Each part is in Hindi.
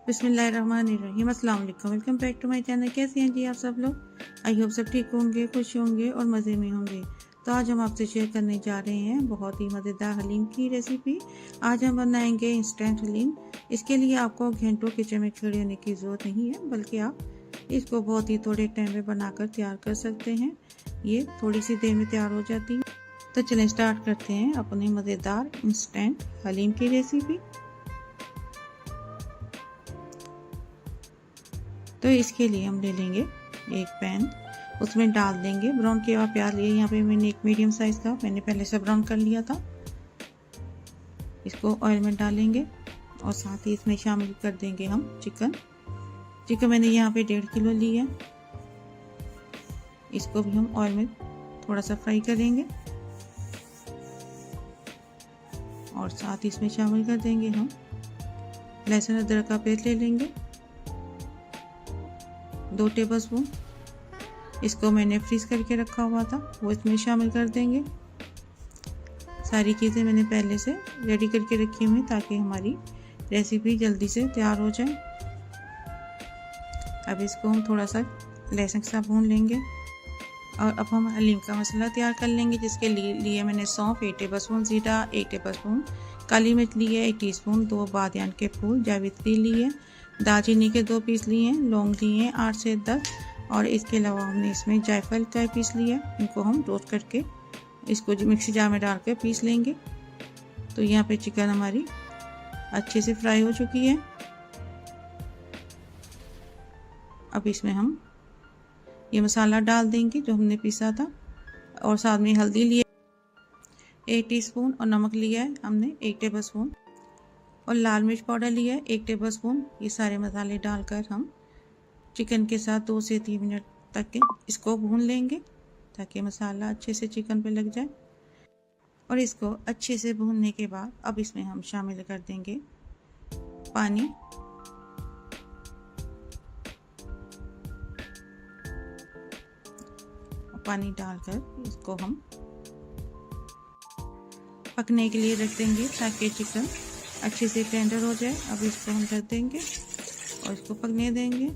बिस्मिल्लाहिर्रहमानिर्रहीम। अस्सलाम वालेकुम। Welcome back to my channel. कैसे हैं जी आप सब लोग? आई होप सब ठीक होंगे, खुश होंगे और मज़े में होंगे। तो आज हम आपसे शेयर करने जा रहे हैं बहुत ही मज़ेदार हलीम की रेसिपी। आज हम बनाएंगे इंस्टेंट हलीम। इसके लिए आपको घंटों किचन में खड़े होने की ज़रूरत नहीं है, बल्कि आप इसको बहुत ही थोड़े टाइम में बनाकर तैयार कर सकते हैं। ये थोड़ी सी देर में तैयार हो जाती है। तो चलें स्टार्ट करते हैं अपने मज़ेदार इंस्टेंट हलीम की रेसिपी। तो इसके लिए हम ले लेंगे एक पैन, उसमें डाल देंगे ब्राउन किया हुआ प्याज। लिए यहाँ पे मैंने एक मीडियम साइज का मैंने पहले से ब्राउन कर लिया था। इसको ऑयल में डालेंगे और साथ ही इसमें शामिल कर देंगे हम चिकन। मैंने यहाँ पे 1.5 किलो ली है। इसको भी हम ऑयल में थोड़ा सा फ्राई करेंगे और साथ ही इसमें शामिल कर देंगे हम लहसुन अदरक का पेस्ट ले लेंगे 2 टेबलस्पून। इसको मैंने फ्रीज करके रखा हुआ था, वो इसमें शामिल कर देंगे। सारी चीज़ें मैंने पहले से रेडी करके रखी हुई ताकि हमारी रेसिपी जल्दी से तैयार हो जाए। अब इसको हम थोड़ा सा लहसुन के साथ भून लेंगे और अब हम हलीम का मसाला तैयार कर लेंगे। जिसके लिए मैंने सौंफ 1 टेबलस्पून, जीरा 1 टेबलस्पून, काली मिर्च ली है 1 टीस्पून, 2 बादियान के फूल, जावित्री ली है, दालचीनी के 2 पीस लिए हैं, लौंग लिए हैं 8 से 10 और इसके अलावा हमने इसमें जायफल का पीस लिया है। इनको हम रोस्ट करके इसको मिक्सी जार में डाल कर पीस लेंगे। तो यहाँ पे चिकन हमारी अच्छे से फ्राई हो चुकी है। अब इसमें हम ये मसाला डाल देंगे जो हमने पीसा था और साथ में हल्दी लिया 1 टीस्पून और नमक लिया है हमने 1 टेबलस्पून और लाल मिर्च पाउडर लिया है 1 टेबलस्पून। ये सारे मसाले डालकर हम चिकन के साथ 2 से 3 मिनट तक इसको भून लेंगे ताकि मसाला अच्छे से चिकन पे लग जाए। और इसको अच्छे से भूनने के बाद अब इसमें हम शामिल कर देंगे पानी। पानी डालकर इसको हम पकने के लिए रख देंगे ताकि चिकन अच्छे से टेंडर हो जाए। अब इसको हम रख देंगे और इसको पकने देंगे।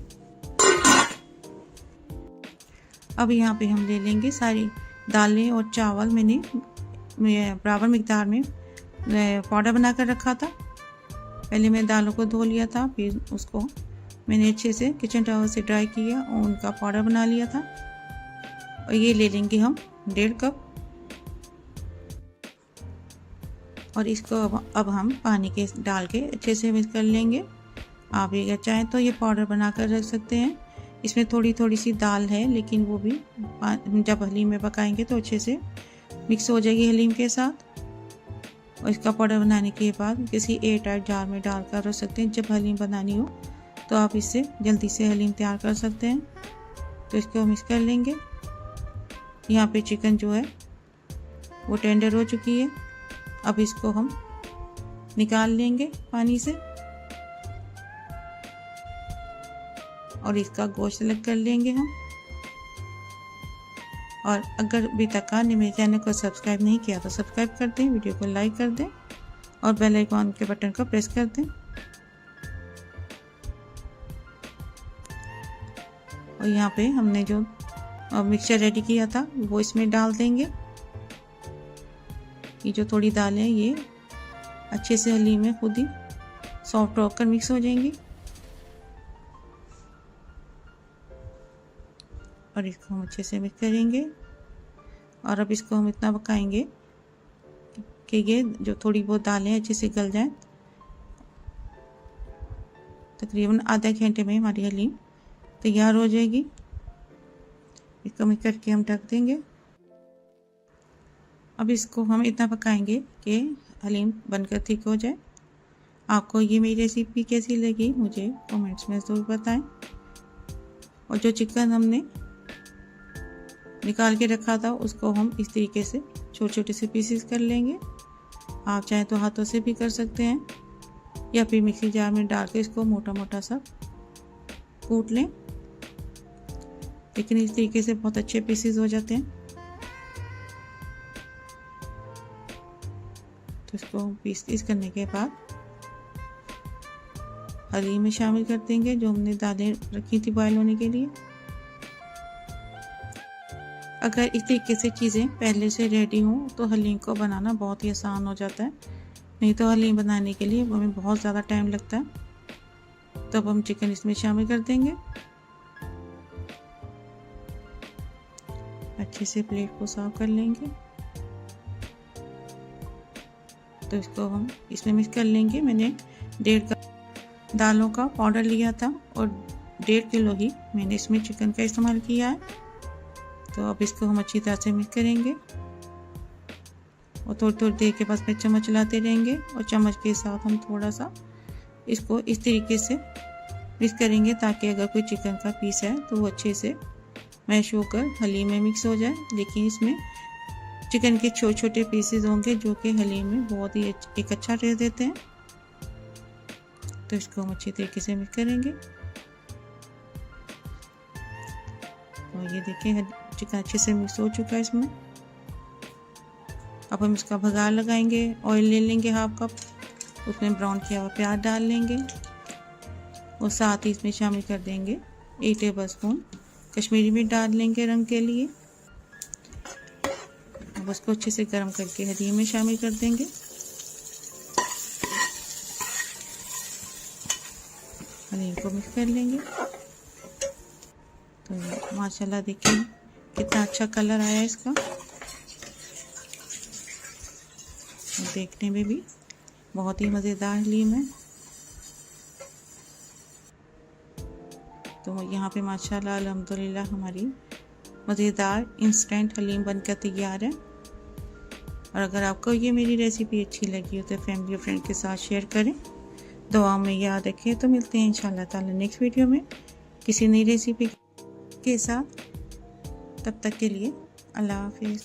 अब यहाँ पे हम ले लेंगे सारी दालें और चावल। मैंने बराबर मिकदार में पाउडर बना कर रखा था। पहले मैं दालों को धो लिया था, फिर उसको मैंने अच्छे से किचन टॉवल से ड्राई किया और उनका पाउडर बना लिया था। और ये ले लेंगे हम 1.5 कप और इसको अब हम पानी के डाल के अच्छे से मिक्स कर लेंगे। आप अगर चाहें तो ये पाउडर बनाकर रख सकते हैं। इसमें थोड़ी थोड़ी सी दाल है, लेकिन वो भी जब हलीम में पकाएंगे तो अच्छे से मिक्स हो जाएगी हलीम के साथ। और इसका पाउडर बनाने के बाद किसी एयर टाइट जार में डालकर रख सकते हैं। जब हलीम बनानी हो तो आप इससे जल्दी से हलीम तैयार कर सकते हैं। तो इसको मिक्स कर लेंगे। यहाँ पे चिकन जो है वो टेंडर हो चुकी है। अब इसको हम निकाल लेंगे पानी से और इसका गोश्त अलग कर लेंगे हम। और अगर अभी तक आपने मेरे चैनल को सब्सक्राइब नहीं किया तो सब्सक्राइब कर दें, वीडियो को लाइक कर दें और बेल आइकॉन के बटन को प्रेस कर दें। और यहाँ पे हमने जो मिक्सचर रेडी किया था वो इसमें डाल देंगे। ये जो थोड़ी दालें हैं ये अच्छे से हलीम में खुद ही सॉफ्ट होकर मिक्स हो जाएंगी। और इसको हम अच्छे से मिक्स करेंगे और अब इसको हम इतना पकाएंगे कि ये जो थोड़ी बहुत दालें अच्छे से गल जाएं। तकरीबन आधा घंटे में हमारी हलीम तैयार हो जाएगी। इसको मिक्स करके हम ढक देंगे। अब इसको हम इतना पकाएंगे कि हलीम बनकर ठीक हो जाए। आपको ये मेरी रेसिपी कैसी लगी मुझे कमेंट्स में ज़रूर बताएं। और जो चिकन हमने निकाल के रखा था उसको हम इस तरीके से छोटे छोटे से पीसेस कर लेंगे। आप चाहें तो हाथों से भी कर सकते हैं या फिर मिक्सी जार में डाल के इसको मोटा मोटा सा कूट लें, लेकिन इस तरीके से बहुत अच्छे पीसेस हो जाते हैं। तो इसको पीस करने के बाद हलीम में शामिल कर देंगे जो हमने दालें रखी थी बॉयल होने के लिए। अगर इस तरीके से चीज़ें पहले से रेडी हों तो हलीम को बनाना बहुत ही आसान हो जाता है, नहीं तो हलीम बनाने के लिए हमें बहुत ज़्यादा टाइम लगता है। तो अब हम चिकन इसमें शामिल कर देंगे। अच्छे से प्लेट को साफ कर लेंगे। तो इसको हम इसमें मिक्स कर लेंगे। मैंने 1.5 कप दालों का पाउडर लिया था और 1.5 किलो ही मैंने इसमें चिकन का इस्तेमाल किया है। तो अब इसको हम अच्छी तरह से मिक्स करेंगे और थोड़ी थोड़ी देर के बाद में चम्मच चलाते रहेंगे और चम्मच के साथ हम थोड़ा सा इसको इस तरीके से मिक्स करेंगे ताकि अगर कोई चिकन का पीस है तो वो अच्छे से मैश होकर हलीम में मिक्स हो जाए। लेकिन इसमें चिकन के छोटे छोटे पीसेस होंगे जो कि हलीम में बहुत ही एक अच्छा टेस्ट देते हैं। तो इसको हम अच्छी तरीके से मिक्स करेंगे। तो ये देखिए चिकन अच्छे से मिक्स हो चुका है इसमें। अब हम इसका बघार लगाएंगे। ऑयल ले लेंगे 1/2 कप, उसमें ब्राउन किया हुआ प्याज डाल लेंगे और साथ ही इसमें शामिल कर देंगे 1 टेबल स्पून कश्मीरी मिर्च डाल लेंगे रंग के लिए। अब उसको अच्छे से गर्म करके हलीम में शामिल कर देंगे। हलीम को मिक्स कर लेंगे। तो माशाल्लाह देखिए कितना अच्छा कलर आया है इसका, और देखने में भी बहुत ही मज़ेदार हलीम है। तो यहाँ पे माशाल्लाह अल्हम्दुलिल्लाह हमारी मज़ेदार इंस्टेंट हलीम बनकर तैयार है। और अगर आपको ये मेरी रेसिपी अच्छी लगी हो तो फैमिली और फ्रेंड के साथ शेयर करें। दुआ में याद रखें। तो मिलते हैं इंशाल्लाह ताला नेक्स्ट वीडियो में किसी नई रेसिपी के साथ। तब तक के लिए अल्लाह हाफिज़।